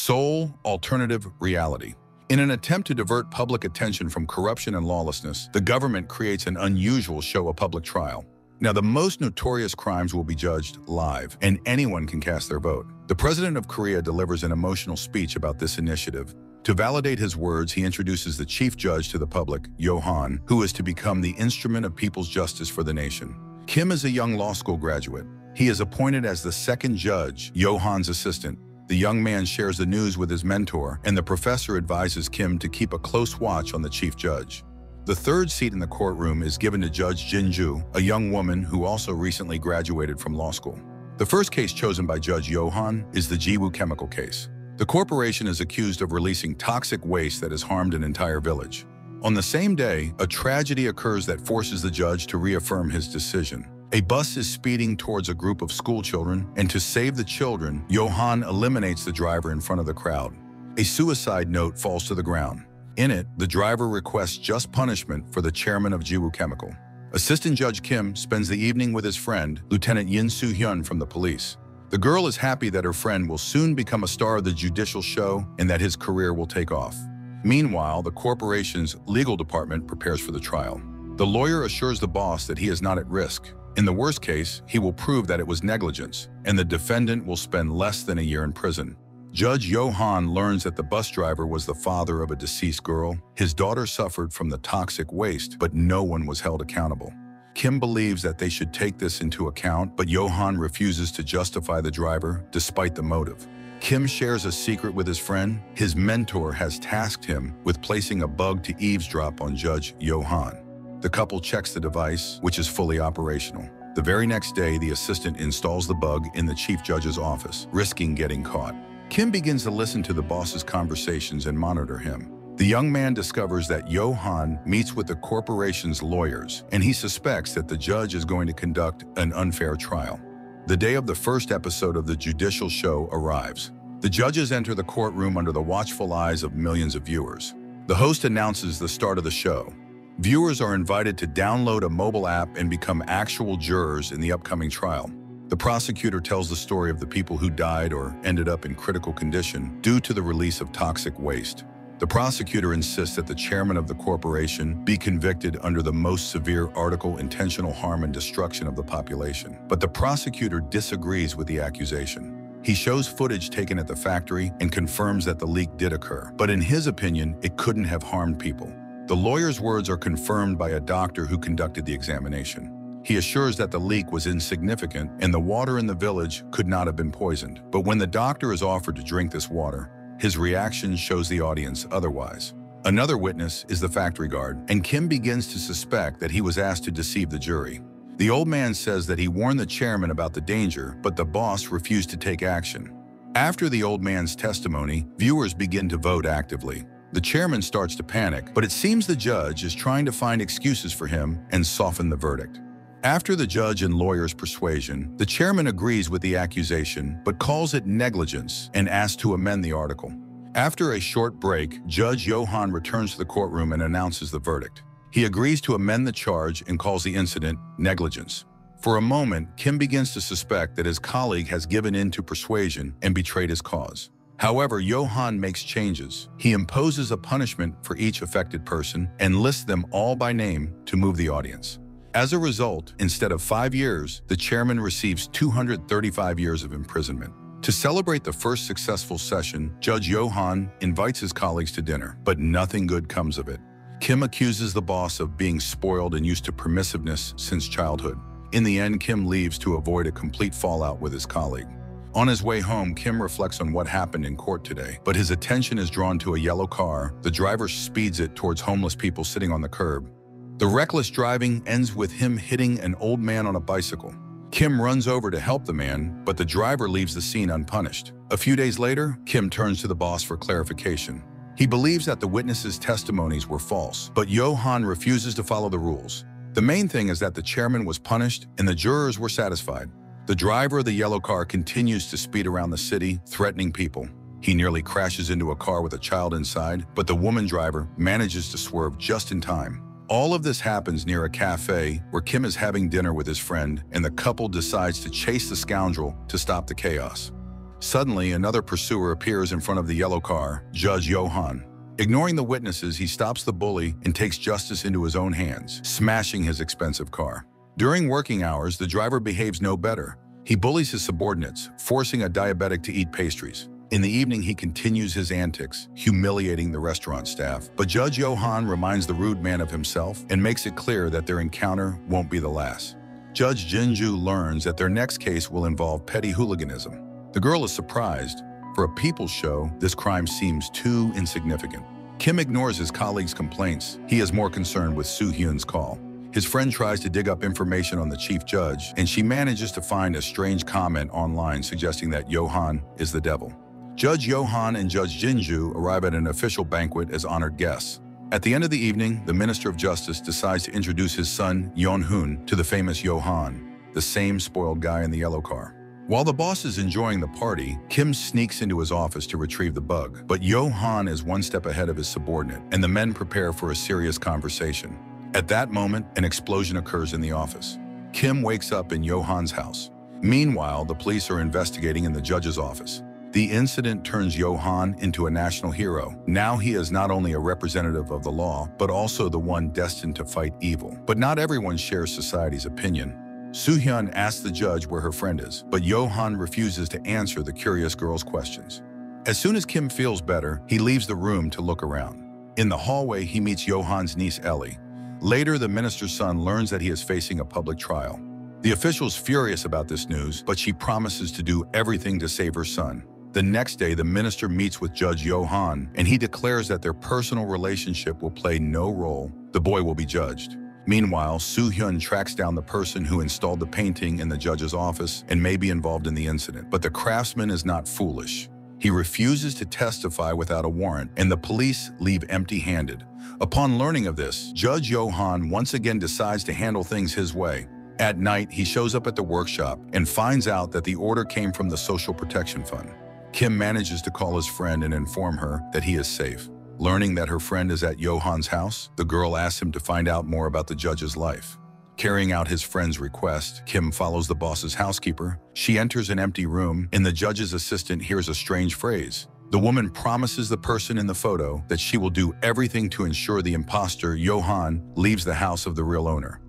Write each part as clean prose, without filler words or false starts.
Sole alternative reality. In an attempt to divert public attention from corruption and lawlessness, the government creates an unusual show of public trial. Now, the most notorious crimes will be judged live, and anyone can cast their vote. The president of Korea delivers an emotional speech about this initiative. To validate his words, he introduces the chief judge to the public, Yo-han, who is to become the instrument of people's justice for the nation. Kim is a young law school graduate. He is appointed as the second judge, Yo-han's assistant. The young man shares the news with his mentor, and the professor advises Kim to keep a close watch on the chief judge. The third seat in the courtroom is given to Judge Jin-ju, a young woman who also recently graduated from law school. The first case chosen by Judge Yo-han is the Jiwoo chemical case. The corporation is accused of releasing toxic waste that has harmed an entire village. On the same day, a tragedy occurs that forces the judge to reaffirm his decision. A bus is speeding towards a group of school children, and to save the children, Yo-han eliminates the driver in front of the crowd. A suicide note falls to the ground. In it, the driver requests just punishment for the chairman of Jiwoo Chemical. Assistant Judge Kim spends the evening with his friend, Lieutenant Yin Soo-hyun from the police. The girl is happy that her friend will soon become a star of the judicial show and that his career will take off. Meanwhile, the corporation's legal department prepares for the trial. The lawyer assures the boss that he is not at risk. In the worst case, he will prove that it was negligence, and the defendant will spend less than a year in prison. Judge Yo-han learns that the bus driver was the father of a deceased girl. His daughter suffered from the toxic waste, but no one was held accountable. Kim believes that they should take this into account, but Yo-han refuses to justify the driver despite the motive. Kim shares a secret with his friend. His mentor has tasked him with placing a bug to eavesdrop on Judge Yo-han. The couple checks the device, which is fully operational. The very next day, the assistant installs the bug in the chief judge's office, risking getting caught. Kim begins to listen to the boss's conversations and monitor him. The young man discovers that Yo-han meets with the corporation's lawyers, and he suspects that the judge is going to conduct an unfair trial. The day of the first episode of the judicial show arrives. The judges enter the courtroom under the watchful eyes of millions of viewers. The host announces the start of the show. Viewers are invited to download a mobile app and become actual jurors in the upcoming trial. The prosecutor tells the story of the people who died or ended up in critical condition due to the release of toxic waste. The prosecutor insists that the chairman of the corporation be convicted under the most severe article, intentional harm and destruction of the population. But the prosecutor disagrees with the accusation. He shows footage taken at the factory and confirms that the leak did occur, but in his opinion, it couldn't have harmed people. The lawyer's words are confirmed by a doctor who conducted the examination. He assures that the leak was insignificant and the water in the village could not have been poisoned. But when the doctor is offered to drink this water, his reaction shows the audience otherwise. Another witness is the factory guard, and Kim begins to suspect that he was asked to deceive the jury. The old man says that he warned the chairman about the danger, but the boss refused to take action. After the old man's testimony, viewers begin to vote actively. The chairman starts to panic, but it seems the judge is trying to find excuses for him and soften the verdict. After the judge and lawyer's persuasion, the chairman agrees with the accusation but calls it negligence and asks to amend the article. After a short break, Judge Yo-han returns to the courtroom and announces the verdict. He agrees to amend the charge and calls the incident negligence. For a moment, Kim begins to suspect that his colleague has given in to persuasion and betrayed his cause. However, Yo-han makes changes. He imposes a punishment for each affected person and lists them all by name to move the audience. As a result, instead of 5 years, the chairman receives 235 years of imprisonment. To celebrate the first successful session, Judge Yo-han invites his colleagues to dinner, but nothing good comes of it. Kim accuses the boss of being spoiled and used to permissiveness since childhood. In the end, Kim leaves to avoid a complete fallout with his colleague. On his way home, Kim reflects on what happened in court today, but his attention is drawn to a yellow car. The driver speeds it towards homeless people sitting on the curb. The reckless driving ends with him hitting an old man on a bicycle. Kim runs over to help the man, but the driver leaves the scene unpunished. A few days later, Kim turns to the boss for clarification. He believes that the witnesses' testimonies were false, but Yo-han refuses to follow the rules. The main thing is that the chairman was punished and the jurors were satisfied. The driver of the yellow car continues to speed around the city, threatening people. He nearly crashes into a car with a child inside, but the woman driver manages to swerve just in time. All of this happens near a cafe where Kim is having dinner with his friend, and the couple decides to chase the scoundrel to stop the chaos. Suddenly, another pursuer appears in front of the yellow car, Judge Johan. Ignoring the witnesses, he stops the bully and takes justice into his own hands, smashing his expensive car. During working hours, the driver behaves no better. He bullies his subordinates, forcing a diabetic to eat pastries. In the evening, he continues his antics, humiliating the restaurant staff. But Judge Johan reminds the rude man of himself and makes it clear that their encounter won't be the last. Judge Jinju learns that their next case will involve petty hooliganism. The girl is surprised. For a people's show, this crime seems too insignificant. Kim ignores his colleague's complaints. He is more concerned with Soo-hyun's call. His friend tries to dig up information on the chief judge, and she manages to find a strange comment online suggesting that Johan is the devil. Judge Johan and Judge Jinju arrive at an official banquet as honored guests. At the end of the evening, the Minister of Justice decides to introduce his son, Yeon-hoon, to the famous Johan, the same spoiled guy in the yellow car. While the boss is enjoying the party, Kim sneaks into his office to retrieve the bug. But Johan is one step ahead of his subordinate, and the men prepare for a serious conversation. At that moment, an explosion occurs in the office. Kim wakes up in Johan's house. Meanwhile, the police are investigating in the judge's office. The incident turns Johan into a national hero. Now he is not only a representative of the law, but also the one destined to fight evil. But not everyone shares society's opinion. Soo-hyun asks the judge where her friend is, but Johan refuses to answer the curious girl's questions. As soon as Kim feels better, he leaves the room to look around. In the hallway, he meets Johan's niece Ellie. Later, the minister's son learns that he is facing a public trial. The official's furious about this news, but she promises to do everything to save her son. The next day, the minister meets with Judge Johan, and he declares that their personal relationship will play no role. The boy will be judged. Meanwhile, Soo-hyun tracks down the person who installed the painting in the judge's office and may be involved in the incident. But the craftsman is not foolish. He refuses to testify without a warrant, and the police leave empty-handed. Upon learning of this, Judge Johan once again decides to handle things his way. At night, he shows up at the workshop and finds out that the order came from the Social Protection Fund. Kim manages to call his friend and inform her that he is safe. Learning that her friend is at Johan's house, the girl asks him to find out more about the judge's life. Carrying out his friend's request, Kim follows the boss's housekeeper. She enters an empty room, and the judge's assistant hears a strange phrase. The woman promises the person in the photo that she will do everything to ensure the imposter, Johan, leaves the house of the real owner.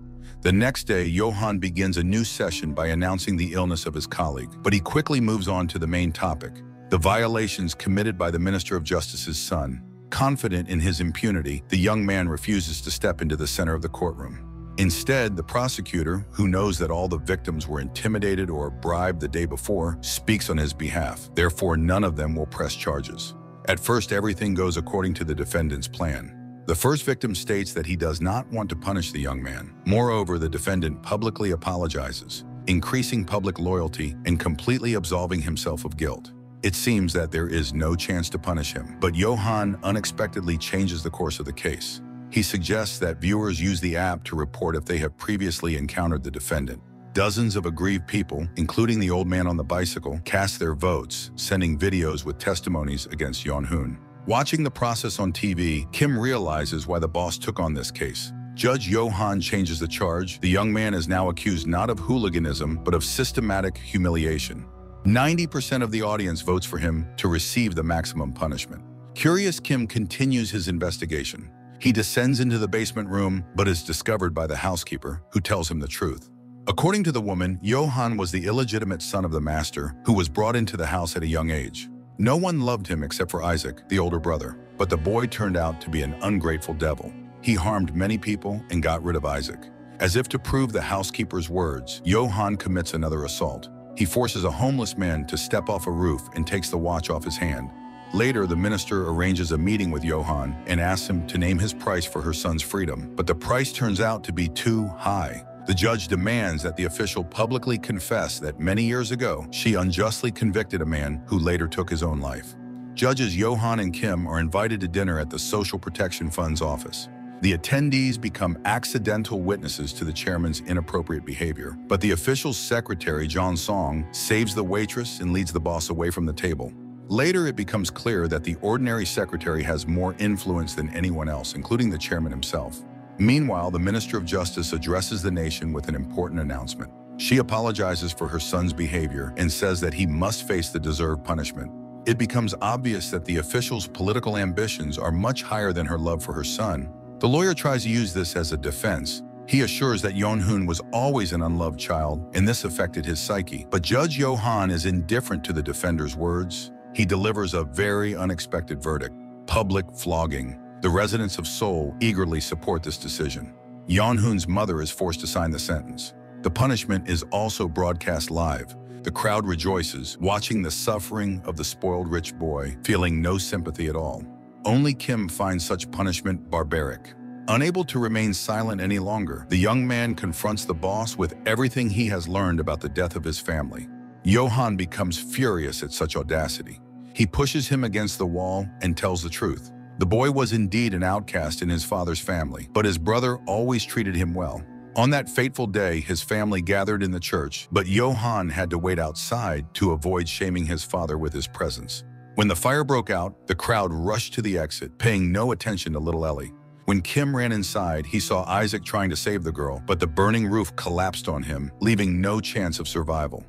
The next day, Johan begins a new session by announcing the illness of his colleague, but he quickly moves on to the main topic, the violations committed by the Minister of Justice's son. Confident in his impunity, the young man refuses to step into the center of the courtroom. Instead, the prosecutor, who knows that all the victims were intimidated or bribed the day before, speaks on his behalf. Therefore, none of them will press charges. At first, everything goes according to the defendant's plan. The first victim states that he does not want to punish the young man. Moreover, the defendant publicly apologizes, increasing public loyalty and completely absolving himself of guilt. It seems that there is no chance to punish him, but Johan unexpectedly changes the course of the case. He suggests that viewers use the app to report if they have previously encountered the defendant. Dozens of aggrieved people, including the old man on the bicycle, cast their votes, sending videos with testimonies against Yeon-hoon. Watching the process on TV, Kim realizes why the boss took on this case. Judge Johan changes the charge. The young man is now accused not of hooliganism, but of systematic humiliation. 90% of the audience votes for him to receive the maximum punishment. Curious, Kim continues his investigation. He descends into the basement room, but is discovered by the housekeeper, who tells him the truth. According to the woman, Johan was the illegitimate son of the master, who was brought into the house at a young age. No one loved him except for Isaac, the older brother, but the boy turned out to be an ungrateful devil. He harmed many people and got rid of Isaac. As if to prove the housekeeper's words, Johan commits another assault. He forces a homeless man to step off a roof and takes the watch off his hand. Later, the minister arranges a meeting with Johan and asks him to name his price for her son's freedom, but the price turns out to be too high. The judge demands that the official publicly confess that many years ago, she unjustly convicted a man who later took his own life. Judges Johan and Kim are invited to dinner at the Social Protection Fund's office. The attendees become accidental witnesses to the chairman's inappropriate behavior, but the official's secretary, John Song, saves the waitress and leads the boss away from the table. Later, it becomes clear that the ordinary secretary has more influence than anyone else, including the chairman himself. Meanwhile, the Minister of Justice addresses the nation with an important announcement. She apologizes for her son's behavior and says that he must face the deserved punishment. It becomes obvious that the official's political ambitions are much higher than her love for her son. The lawyer tries to use this as a defense. He assures that Yeon-hoon was always an unloved child, and this affected his psyche. But Judge Yo-han is indifferent to the defender's words. He delivers a very unexpected verdict: public flogging. The residents of Seoul eagerly support this decision. Yeon-hoon's mother is forced to sign the sentence. The punishment is also broadcast live. The crowd rejoices, watching the suffering of the spoiled rich boy, feeling no sympathy at all. Only Kim finds such punishment barbaric. Unable to remain silent any longer, the young man confronts the boss with everything he has learned about the death of his family. Yo-han becomes furious at such audacity. He pushes him against the wall and tells the truth. The boy was indeed an outcast in his father's family, but his brother always treated him well. On that fateful day, his family gathered in the church, but Yo-han had to wait outside to avoid shaming his father with his presence. When the fire broke out, the crowd rushed to the exit, paying no attention to little Ellie. When Kim ran inside, he saw Isaac trying to save the girl, but the burning roof collapsed on him, leaving no chance of survival.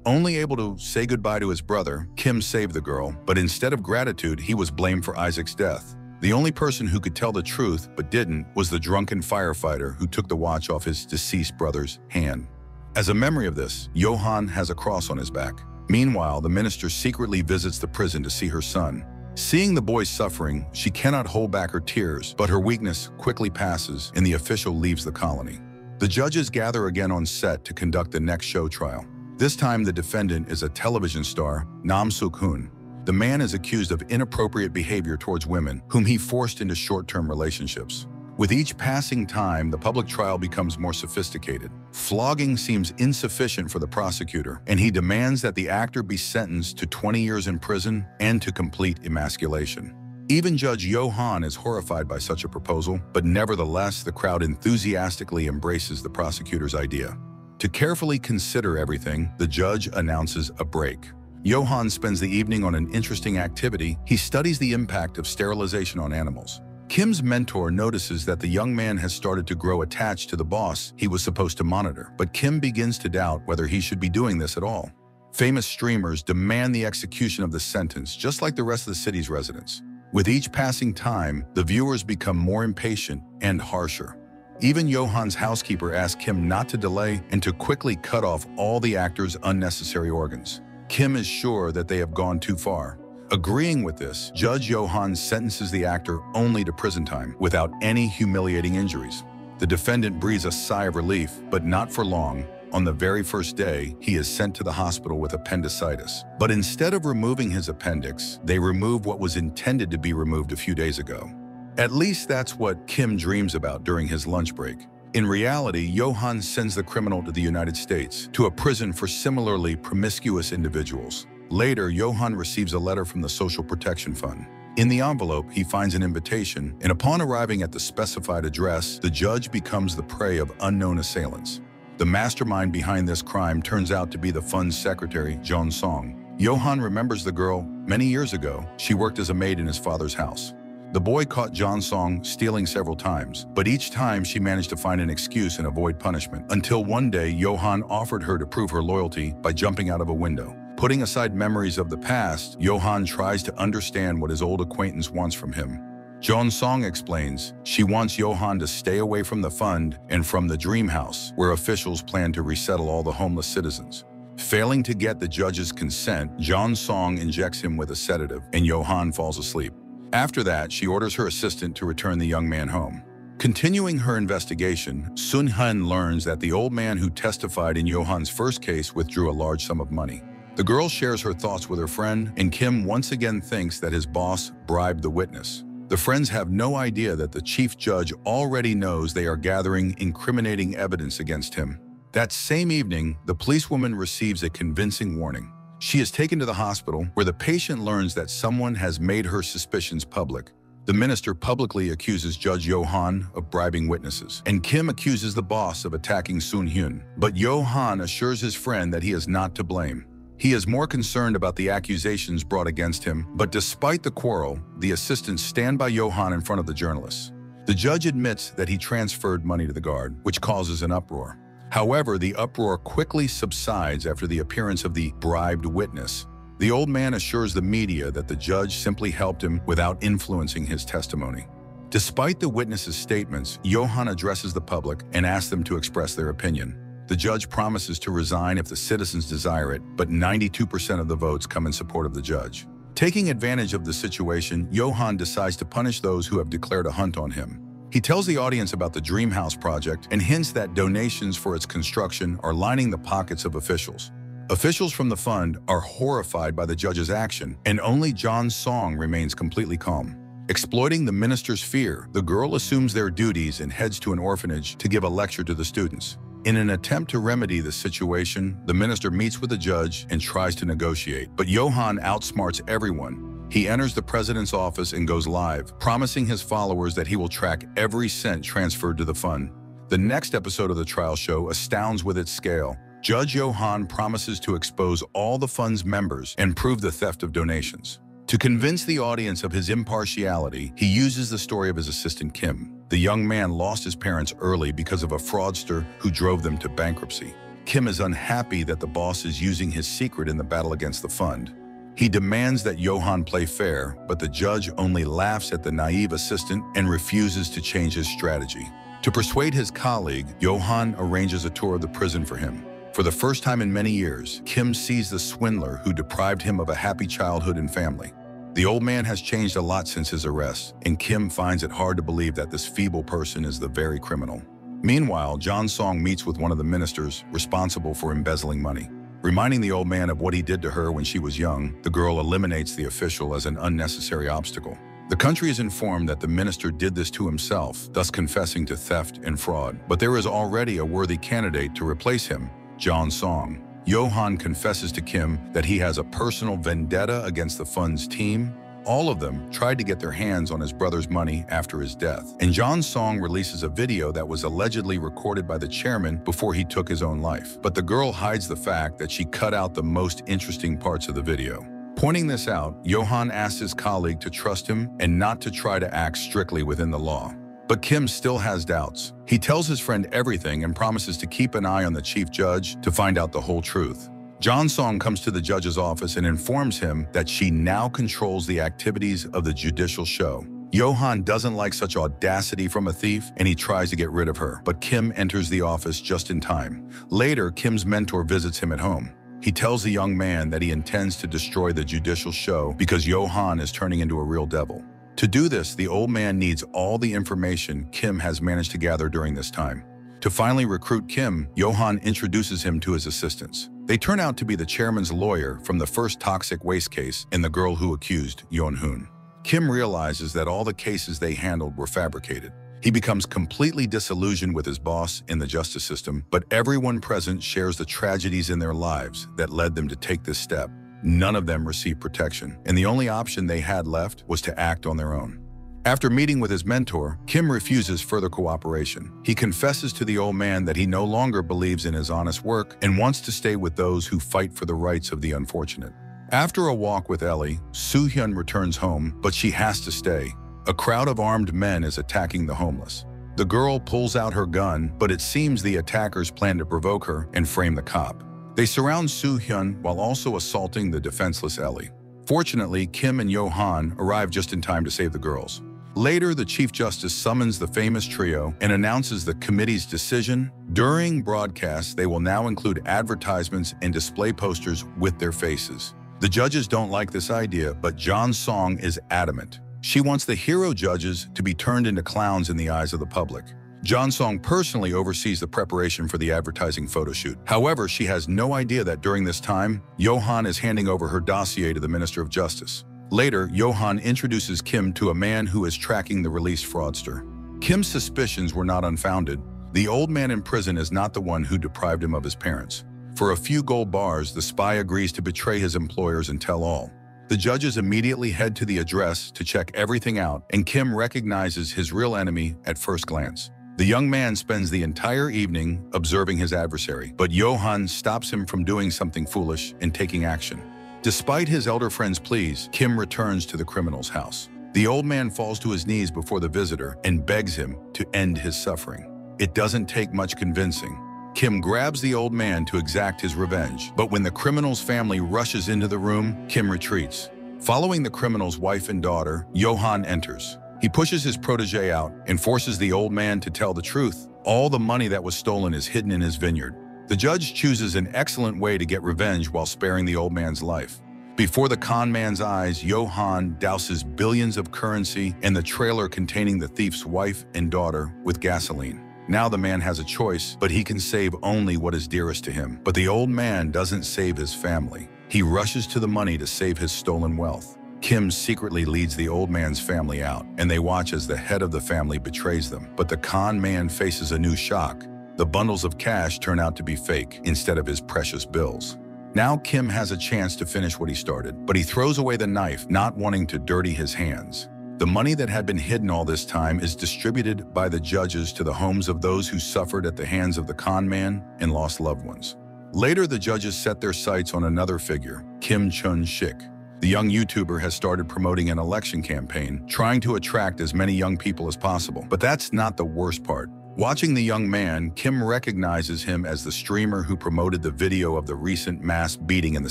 Only able to say goodbye to his brother, Kim saved the girl, but instead of gratitude, he was blamed for Isaac's death. The only person who could tell the truth, but didn't, was the drunken firefighter who took the watch off his deceased brother's hand. As a memory of this, Yo-han has a cross on his back. Meanwhile, the minister secretly visits the prison to see her son. Seeing the boy suffering, she cannot hold back her tears, but her weakness quickly passes and the official leaves the colony. The judges gather again on set to conduct the next show trial. This time, the defendant is a television star, Nam Suk-hoon. The man is accused of inappropriate behavior towards women, whom he forced into short-term relationships. With each passing time, the public trial becomes more sophisticated. Flogging seems insufficient for the prosecutor, and he demands that the actor be sentenced to 20 years in prison and to complete emasculation. Even Judge Yo-han is horrified by such a proposal, but nevertheless, the crowd enthusiastically embraces the prosecutor's idea. To carefully consider everything, the judge announces a break. Yo-han spends the evening on an interesting activity. He studies the impact of sterilization on animals. Kim's mentor notices that the young man has started to grow attached to the boss he was supposed to monitor, but Kim begins to doubt whether he should be doing this at all. Famous streamers demand the execution of the sentence, just like the rest of the city's residents. With each passing time, the viewers become more impatient and harsher. Even Yo-han's housekeeper asks Kim not to delay and to quickly cut off all the actor's unnecessary organs. Kim is sure that they have gone too far. Agreeing with this, Judge Yo-han sentences the actor only to prison time, without any humiliating injuries. The defendant breathes a sigh of relief, but not for long. On the very first day, he is sent to the hospital with appendicitis. But instead of removing his appendix, they remove what was intended to be removed a few days ago. At least that's what Kim dreams about during his lunch break. In reality, Yo-han sends the criminal to the United States, to a prison for similarly promiscuous individuals. Later, Yo-han receives a letter from the Social Protection Fund. In the envelope, he finds an invitation, and upon arriving at the specified address, the judge becomes the prey of unknown assailants. The mastermind behind this crime turns out to be the fund's secretary, Jeon Song. Yo-han remembers the girl. Many years ago, she worked as a maid in his father's house. The boy caught Jeon Song stealing several times, but each time she managed to find an excuse and avoid punishment, until one day Yo-han offered her to prove her loyalty by jumping out of a window. Putting aside memories of the past, Yo-han tries to understand what his old acquaintance wants from him. Jeon Song explains she wants Yo-han to stay away from the fund and from the dream house, where officials plan to resettle all the homeless citizens. Failing to get the judge's consent, Jeon Song injects him with a sedative, and Yo-han falls asleep. After that, she orders her assistant to return the young man home. Continuing her investigation, Sun-hun learns that the old man who testified in Yo-han's first case withdrew a large sum of money. The girl shares her thoughts with her friend, and Kim once again thinks that his boss bribed the witness. The friends have no idea that the chief judge already knows they are gathering incriminating evidence against him. That same evening, the policewoman receives a convincing warning. She is taken to the hospital, where the patient learns that someone has made her suspicions public. The minister publicly accuses Judge Yo-han of bribing witnesses, and Kim accuses the boss of attacking Sun-hyun. But Yo-han assures his friend that he is not to blame. He is more concerned about the accusations brought against him, but despite the quarrel, the assistants stand by Yo-han in front of the journalists. The judge admits that he transferred money to the guard, which causes an uproar. However, the uproar quickly subsides after the appearance of the bribed witness. The old man assures the media that the judge simply helped him without influencing his testimony. Despite the witness's statements, Johann addresses the public and asks them to express their opinion. The judge promises to resign if the citizens desire it, but 92% of the votes come in support of the judge. Taking advantage of the situation, Johann decides to punish those who have declared a hunt on him. He tells the audience about the Dream House project and hints that donations for its construction are lining the pockets of officials. Officials from the fund are horrified by the judge's action, and only John Song remains completely calm. Exploiting the minister's fear, the girl assumes their duties and heads to an orphanage to give a lecture to the students. In an attempt to remedy the situation, the minister meets with the judge and tries to negotiate, but Johann outsmarts everyone. He enters the president's office and goes live, promising his followers that he will track every cent transferred to the fund. The next episode of the trial show astounds with its scale. Judge Johann promises to expose all the fund's members and prove the theft of donations. To convince the audience of his impartiality, he uses the story of his assistant Kim. The young man lost his parents early because of a fraudster who drove them to bankruptcy. Kim is unhappy that the boss is using his secret in the battle against the fund. He demands that Johann play fair, but the judge only laughs at the naive assistant and refuses to change his strategy. To persuade his colleague, Johann arranges a tour of the prison for him. For the first time in many years, Kim sees the swindler who deprived him of a happy childhood and family. The old man has changed a lot since his arrest, and Kim finds it hard to believe that this feeble person is the very criminal. Meanwhile, John Song meets with one of the ministers responsible for embezzling money. Reminding the old man of what he did to her when she was young, the girl eliminates the official as an unnecessary obstacle. The country is informed that the minister did this to himself, thus confessing to theft and fraud. But there is already a worthy candidate to replace him, John Song. Johann confesses to Kim that he has a personal vendetta against the fund's team. All of them tried to get their hands on his brother's money after his death. And John Song releases a video that was allegedly recorded by the chairman before he took his own life. But the girl hides the fact that she cut out the most interesting parts of the video. Pointing this out, Johann asks his colleague to trust him and not to try to act strictly within the law. But Kim still has doubts. He tells his friend everything and promises to keep an eye on the chief judge to find out the whole truth. John Song comes to the judge's office and informs him that she now controls the activities of the judicial show. Johann doesn't like such audacity from a thief, and he tries to get rid of her, but Kim enters the office just in time. Later, Kim's mentor visits him at home. He tells the young man that he intends to destroy the judicial show because Johann is turning into a real devil. To do this, the old man needs all the information Kim has managed to gather during this time. To finally recruit Kim, Johann introduces him to his assistants. They turn out to be the chairman's lawyer from the first toxic waste case and the girl who accused Yeon-hoon. Kim realizes that all the cases they handled were fabricated. He becomes completely disillusioned with his boss in the justice system, but everyone present shares the tragedies in their lives that led them to take this step. None of them received protection, and the only option they had left was to act on their own. After meeting with his mentor, Kim refuses further cooperation. He confesses to the old man that he no longer believes in his honest work and wants to stay with those who fight for the rights of the unfortunate. After a walk with Ellie, Soo-hyun returns home, but she has to stay. A crowd of armed men is attacking the homeless. The girl pulls out her gun, but it seems the attackers plan to provoke her and frame the cop. They surround Soo-hyun while also assaulting the defenseless Ellie. Fortunately, Kim and Johann arrive just in time to save the girls. Later, the Chief Justice summons the famous trio and announces the committee's decision. During broadcasts, they will now include advertisements and display posters with their faces. The judges don't like this idea, but John Song is adamant. She wants the hero judges to be turned into clowns in the eyes of the public. John Song personally oversees the preparation for the advertising photo shoot. However, she has no idea that during this time, Johann is handing over her dossier to the Minister of Justice. Later, Johann introduces Kim to a man who is tracking the released fraudster. Kim's suspicions were not unfounded. The old man in prison is not the one who deprived him of his parents. For a few gold bars, the spy agrees to betray his employers and tell all. The judges immediately head to the address to check everything out, and Kim recognizes his real enemy at first glance. The young man spends the entire evening observing his adversary, but Johann stops him from doing something foolish and taking action. Despite his elder friend's pleas, Kim returns to the criminal's house. The old man falls to his knees before the visitor and begs him to end his suffering. It doesn't take much convincing. Kim grabs the old man to exact his revenge, but when the criminal's family rushes into the room, Kim retreats. Following the criminal's wife and daughter, Johan enters. He pushes his protege out and forces the old man to tell the truth. All the money that was stolen is hidden in his vineyard. The judge chooses an excellent way to get revenge while sparing the old man's life. Before the con man's eyes, Johan douses billions of currency and the trailer containing the thief's wife and daughter with gasoline. Now the man has a choice, but he can save only what is dearest to him. But the old man doesn't save his family. He rushes to the money to save his stolen wealth. Kim secretly leads the old man's family out, and they watch as the head of the family betrays them. But the con man faces a new shock. The bundles of cash turn out to be fake instead of his precious bills. Now Kim has a chance to finish what he started, but he throws away the knife, not wanting to dirty his hands. The money that had been hidden all this time is distributed by the judges to the homes of those who suffered at the hands of the con man and lost loved ones. Later, the judges set their sights on another figure, Kim Chun-shik. The young YouTuber has started promoting an election campaign, trying to attract as many young people as possible. But that's not the worst part. Watching the young man, Kim recognizes him as the streamer who promoted the video of the recent mass beating in the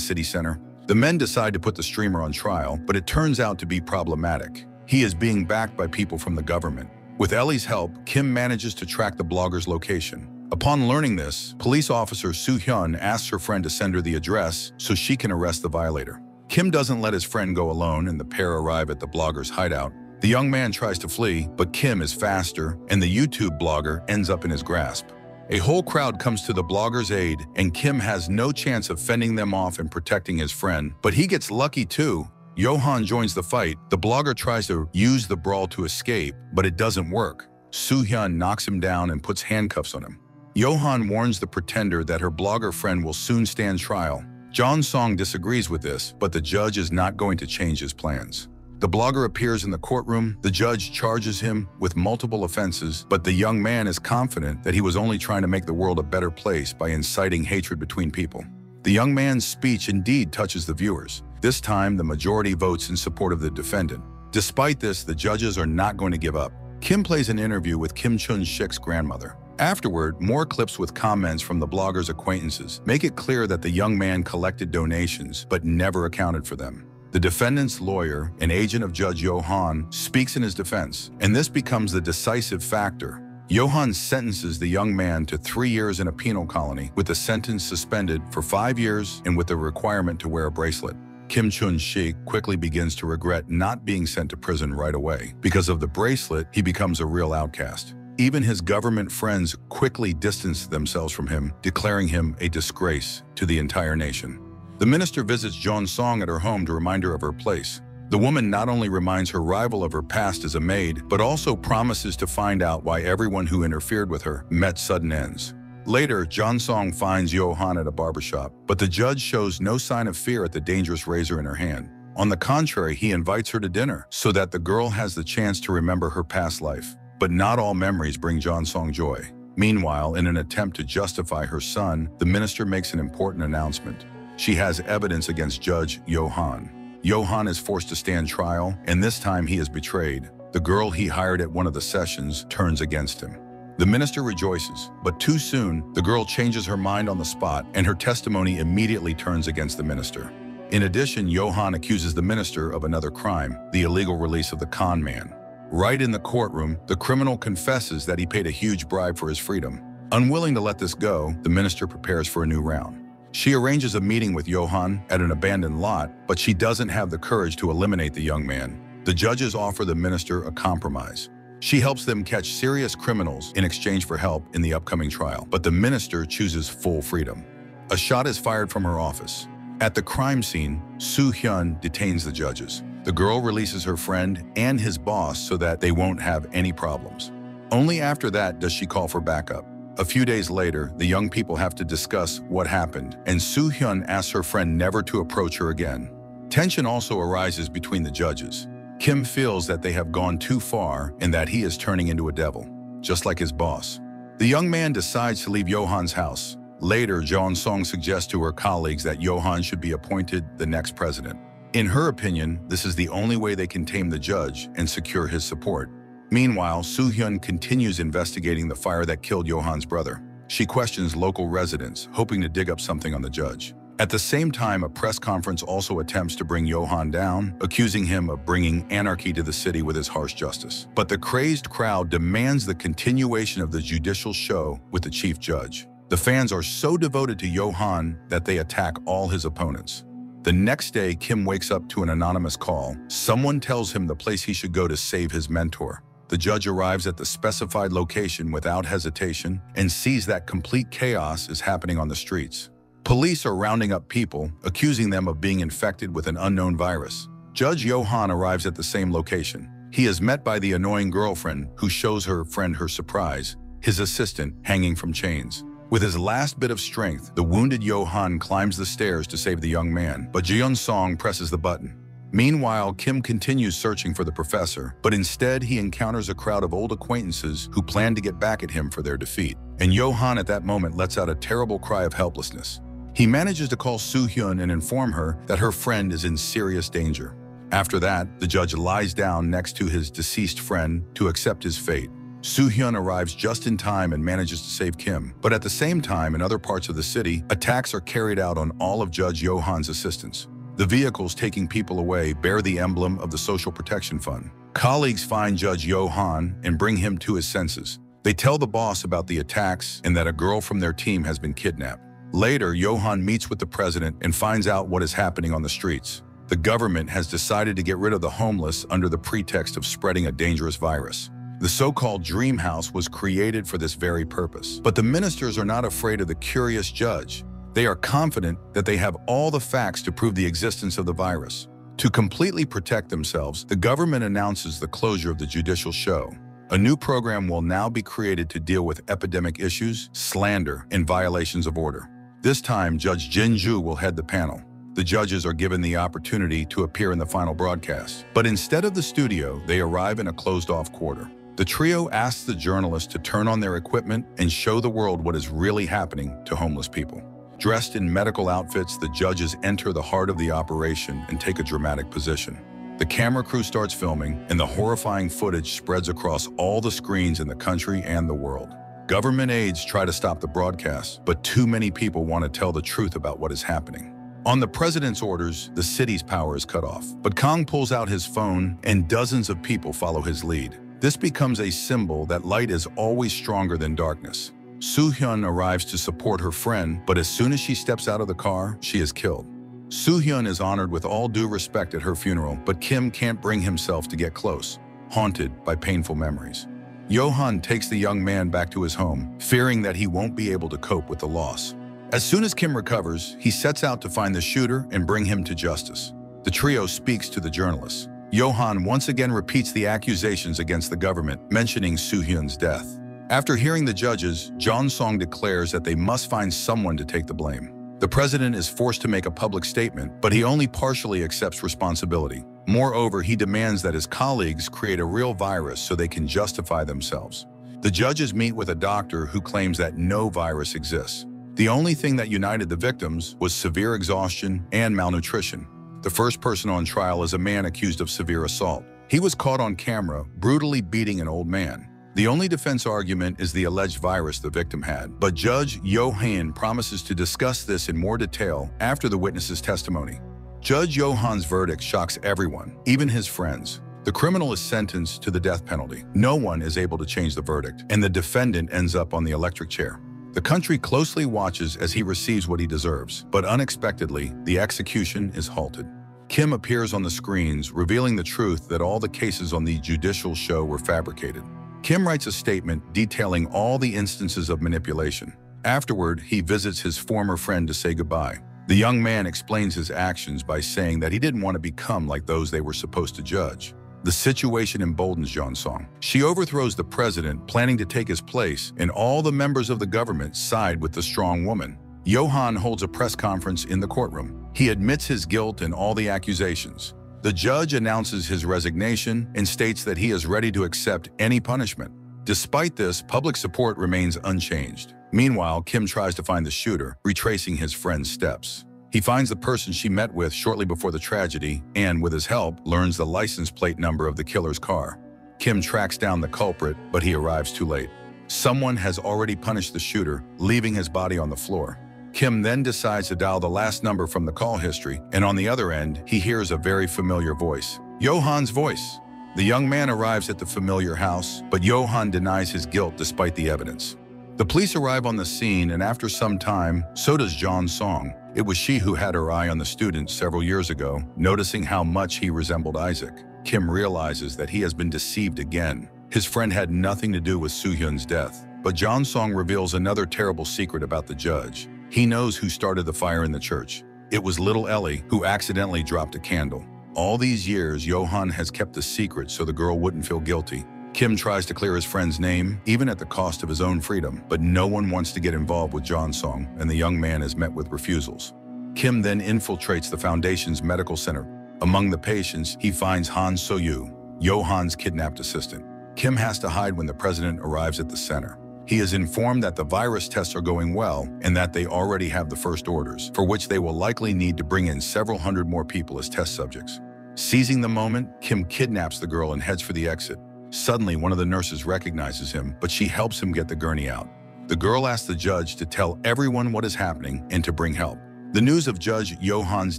city center. The men decide to put the streamer on trial, but it turns out to be problematic. He is being backed by people from the government. With Ellie's help, Kim manages to track the blogger's location. Upon learning this, police officer Soo-hyun asks her friend to send her the address so she can arrest the violator. Kim doesn't let his friend go alone, and the pair arrive at the blogger's hideout. The young man tries to flee, but Kim is faster, and the YouTube blogger ends up in his grasp. A whole crowd comes to the blogger's aid, and Kim has no chance of fending them off and protecting his friend. But he gets lucky too. Johan joins the fight. The blogger tries to use the brawl to escape, but it doesn't work. Soo-hyun knocks him down and puts handcuffs on him. Johan warns the pretender that her blogger friend will soon stand trial. John Song disagrees with this, but the judge is not going to change his plans. The blogger appears in the courtroom. The judge charges him with multiple offenses, but the young man is confident that he was only trying to make the world a better place by inciting hatred between people. The young man's speech indeed touches the viewers. This time, the majority votes in support of the defendant. Despite this, the judges are not going to give up. Kim plays an interview with Kim Chun-shik's grandmother. Afterward, more clips with comments from the blogger's acquaintances make it clear that the young man collected donations but never accounted for them. The defendant's lawyer, an agent of Judge Johan, speaks in his defense, and this becomes the decisive factor. Johan sentences the young man to 3 years in a penal colony, with the sentence suspended for 5 years and with the requirement to wear a bracelet. Kim Chun-shik quickly begins to regret not being sent to prison right away. Because of the bracelet, he becomes a real outcast. Even his government friends quickly distance themselves from him, declaring him a disgrace to the entire nation. The minister visits John Song at her home to remind her of her place. The woman not only reminds her rival of her past as a maid, but also promises to find out why everyone who interfered with her met sudden ends. Later, John Song finds Johan at a barbershop, but the judge shows no sign of fear at the dangerous razor in her hand. On the contrary, he invites her to dinner so that the girl has the chance to remember her past life. But not all memories bring John Song joy. Meanwhile, in an attempt to justify her son, the minister makes an important announcement. She has evidence against Judge Johan. Johan is forced to stand trial, and this time he is betrayed. The girl he hired at one of the sessions turns against him. The minister rejoices, but too soon, the girl changes her mind on the spot, and her testimony immediately turns against the minister. In addition, Johan accuses the minister of another crime, the illegal release of the con man. Right in the courtroom, the criminal confesses that he paid a huge bribe for his freedom. Unwilling to let this go, the minister prepares for a new round. She arranges a meeting with Johan at an abandoned lot, but she doesn't have the courage to eliminate the young man. The judges offer the minister a compromise. She helps them catch serious criminals in exchange for help in the upcoming trial, but the minister chooses full freedom. A shot is fired from her office. At the crime scene, Soo-hyun detains the judges. The girl releases her friend and his boss so that they won't have any problems. Only after that does she call for backup. A few days later, the young people have to discuss what happened, and Soo-hyun asks her friend never to approach her again. Tension also arises between the judges. Kim feels that they have gone too far and that he is turning into a devil, just like his boss. The young man decides to leave Johan's house. Later, John Song suggests to her colleagues that Johan should be appointed the next president. In her opinion, this is the only way they can tame the judge and secure his support. Meanwhile, Soo-hyun continues investigating the fire that killed Johan's brother. She questions local residents, hoping to dig up something on the judge. At the same time, a press conference also attempts to bring Johann down, accusing him of bringing anarchy to the city with his harsh justice. But the crazed crowd demands the continuation of the judicial show with the chief judge. The fans are so devoted to Johann that they attack all his opponents. The next day, Kim wakes up to an anonymous call. Someone tells him the place he should go to save his mentor. The judge arrives at the specified location without hesitation and sees that complete chaos is happening on the streets. Police are rounding up people, accusing them of being infected with an unknown virus. Judge Johann arrives at the same location. He is met by the annoying girlfriend, who shows her friend her surprise, his assistant hanging from chains. With his last bit of strength, the wounded Johann climbs the stairs to save the young man, but Jeon Song presses the button. Meanwhile, Kim continues searching for the professor, but instead he encounters a crowd of old acquaintances who plan to get back at him for their defeat. And Johann at that moment lets out a terrible cry of helplessness. He manages to call Soo-hyun and inform her that her friend is in serious danger. After that, the judge lies down next to his deceased friend to accept his fate. Soo-hyun arrives just in time and manages to save Kim. But at the same time, in other parts of the city, attacks are carried out on all of Judge Johann's assistants. The vehicles taking people away bear the emblem of the Social Protection Fund. Colleagues find Judge Johann and bring him to his senses. They tell the boss about the attacks and that a girl from their team has been kidnapped. Later, Johann meets with the president and finds out what is happening on the streets. The government has decided to get rid of the homeless under the pretext of spreading a dangerous virus. The so-called dream house was created for this very purpose. But the ministers are not afraid of the curious judge. They are confident that they have all the facts to prove the existence of the virus. To completely protect themselves, the government announces the closure of the judicial show. A new program will now be created to deal with epidemic issues, slander, and violations of order. This time, Judge Jin-ju will head the panel. The judges are given the opportunity to appear in the final broadcast. But instead of the studio, they arrive in a closed-off quarter. The trio asks the journalists to turn on their equipment and show the world what is really happening to homeless people. Dressed in medical outfits, the judges enter the heart of the operation and take a dramatic position. The camera crew starts filming, and the horrifying footage spreads across all the screens in the country and the world. Government aides try to stop the broadcast, but too many people want to tell the truth about what is happening. On the president's orders, the city's power is cut off, but Kang pulls out his phone and dozens of people follow his lead. This becomes a symbol that light is always stronger than darkness. Soo-hyun arrives to support her friend, but as soon as she steps out of the car, she is killed. Soo-hyun is honored with all due respect at her funeral, but Kim can't bring himself to get close, haunted by painful memories. Johann takes the young man back to his home, fearing that he won't be able to cope with the loss. As soon as Kim recovers, he sets out to find the shooter and bring him to justice. The trio speaks to the journalists. Johann once again repeats the accusations against the government, mentioning Soo-hyun's death. After hearing the judges, Jeon Song declares that they must find someone to take the blame. The president is forced to make a public statement, but he only partially accepts responsibility. Moreover, he demands that his colleagues create a real virus so they can justify themselves. The judges meet with a doctor who claims that no virus exists. The only thing that united the victims was severe exhaustion and malnutrition. The first person on trial is a man accused of severe assault. He was caught on camera, brutally beating an old man. The only defense argument is the alleged virus the victim had, but Judge Johann promises to discuss this in more detail after the witness's testimony. Judge Johann's verdict shocks everyone, even his friends. The criminal is sentenced to the death penalty. No one is able to change the verdict, and the defendant ends up on the electric chair. The country closely watches as he receives what he deserves, but unexpectedly, the execution is halted. Kim appears on the screens, revealing the truth that all the cases on the judicial show were fabricated. Kim writes a statement detailing all the instances of manipulation. Afterward, he visits his former friend to say goodbye. The young man explains his actions by saying that he didn't want to become like those they were supposed to judge. The situation emboldens Jeon Song. She overthrows the president, planning to take his place, and all the members of the government side with the strong woman. Johann holds a press conference in the courtroom. He admits his guilt in all the accusations. The judge announces his resignation and states that he is ready to accept any punishment. Despite this, public support remains unchanged. Meanwhile, Kim tries to find the shooter, retracing his friend's steps. He finds the person she met with shortly before the tragedy and, with his help, learns the license plate number of the killer's car. Kim tracks down the culprit, but he arrives too late. Someone has already punished the shooter, leaving his body on the floor. Kim then decides to dial the last number from the call history, and on the other end, he hears a very familiar voice. Johan's voice. The young man arrives at the familiar house, but Johan denies his guilt despite the evidence. The police arrive on the scene, and after some time, so does John Song. It was she who had her eye on the student several years ago, noticing how much he resembled Isaac. Kim realizes that he has been deceived again. His friend had nothing to do with Soo-hyun's death, but John Song reveals another terrible secret about the judge. He knows who started the fire in the church. It was little Ellie who accidentally dropped a candle. All these years, Johan has kept the secret so the girl wouldn't feel guilty. Kim tries to clear his friend's name, even at the cost of his own freedom, but no one wants to get involved with John Song, and the young man is met with refusals. Kim then infiltrates the foundation's medical center. Among the patients, he finds Han So-yu, Johan's kidnapped assistant. Kim has to hide when the president arrives at the center. He is informed that the virus tests are going well and that they already have the first orders, for which they will likely need to bring in several hundred more people as test subjects. Seizing the moment, Kim kidnaps the girl and heads for the exit. Suddenly, one of the nurses recognizes him, but she helps him get the gurney out. The girl asks the judge to tell everyone what is happening and to bring help. The news of Judge Johan's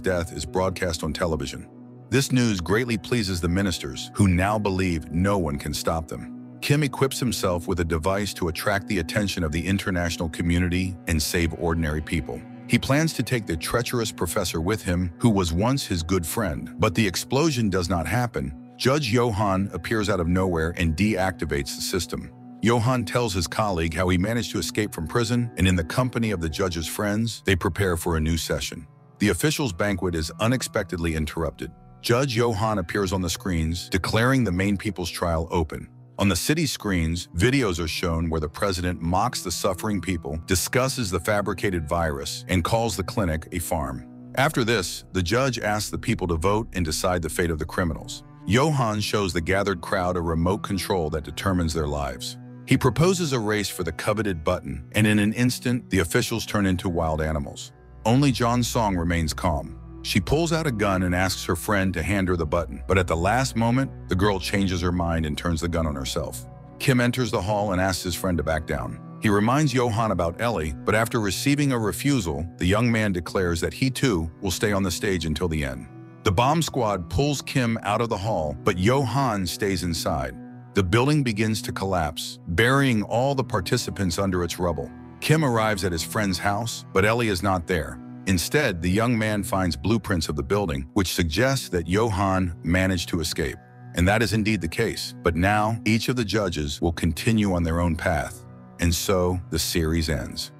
death is broadcast on television. This news greatly pleases the ministers, who now believe no one can stop them. Kim equips himself with a device to attract the attention of the international community and save ordinary people. He plans to take the treacherous professor with him, who was once his good friend. But the explosion does not happen. Judge Johan appears out of nowhere and deactivates the system. Johan tells his colleague how he managed to escape from prison, and in the company of the judge's friends, they prepare for a new session. The officials' banquet is unexpectedly interrupted. Judge Johan appears on the screens, declaring the main people's trial open. On the city screens, videos are shown where the president mocks the suffering people, discusses the fabricated virus, and calls the clinic a farm. After this, the judge asks the people to vote and decide the fate of the criminals. Johan shows the gathered crowd a remote control that determines their lives. He proposes a race for the coveted button, and in an instant, the officials turn into wild animals. Only John Song remains calm. She pulls out a gun and asks her friend to hand her the button, but at the last moment, the girl changes her mind and turns the gun on herself. Kim enters the hall and asks his friend to back down. He reminds Johan about Ellie, but after receiving a refusal, the young man declares that he too will stay on the stage until the end. The bomb squad pulls Kim out of the hall, but Johan stays inside. The building begins to collapse, burying all the participants under its rubble. Kim arrives at his friend's house, but Ellie is not there. Instead, the young man finds blueprints of the building, which suggests that Johan managed to escape. And that is indeed the case. But now, each of the judges will continue on their own path. And so, the series ends.